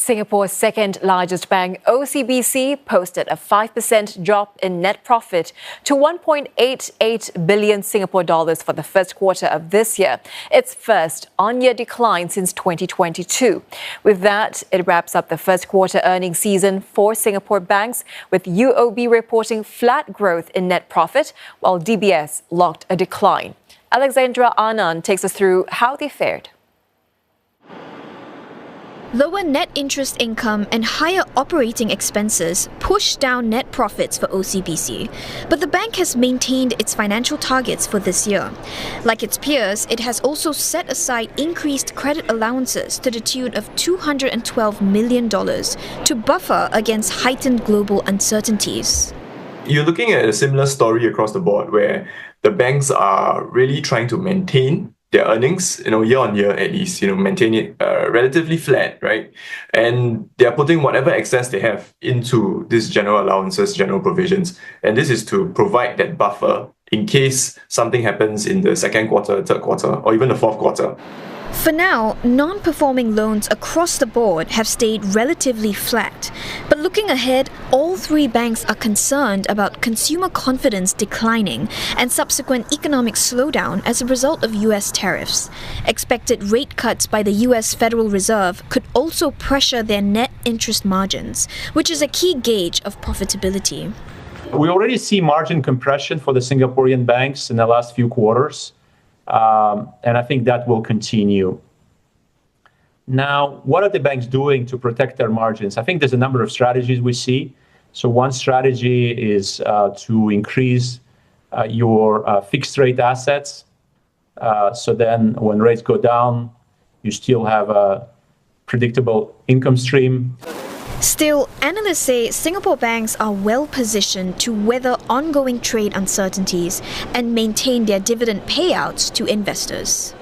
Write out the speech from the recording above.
Singapore's second largest bank, OCBC, posted a 5% drop in net profit to 1.88 billion Singapore dollars for the first quarter of this year, its first on-year decline since 2022. With that, it wraps up the first quarter earnings season for Singapore banks, with UOB reporting flat growth in net profit, while DBS logged a decline. Alexandra Anand takes us through how they fared. Lower net interest income and higher operating expenses pushed down net profits for OCBC, but the bank has maintained its financial targets for this year. Like its peers, it has also set aside increased credit allowances to the tune of $212 million to buffer against heightened global uncertainties. You're looking at a similar story across the board where the banks are really trying to maintain their earnings, year on year at least, maintain it relatively flat, right? And they're putting whatever excess they have into these general allowances, general provisions. And this is to provide that buffer in case something happens in the second quarter, third quarter, or even the fourth quarter. For now, non-performing loans across the board have stayed relatively flat. But looking ahead, all three banks are concerned about consumer confidence declining and subsequent economic slowdown as a result of US tariffs. Expected rate cuts by the US Federal Reserve could also pressure their net interest margins, which is a key gauge of profitability. We already see margin compression for the Singaporean banks in the last few quarters. And I think that will continue. Now, what are the banks doing to protect their margins? I think there's a number of strategies we see. So one strategy is to increase your fixed rate assets. So then when rates go down, you still have a predictable income stream. Still, analysts say Singapore banks are well positioned to weather ongoing trade uncertainties and maintain their dividend payouts to investors.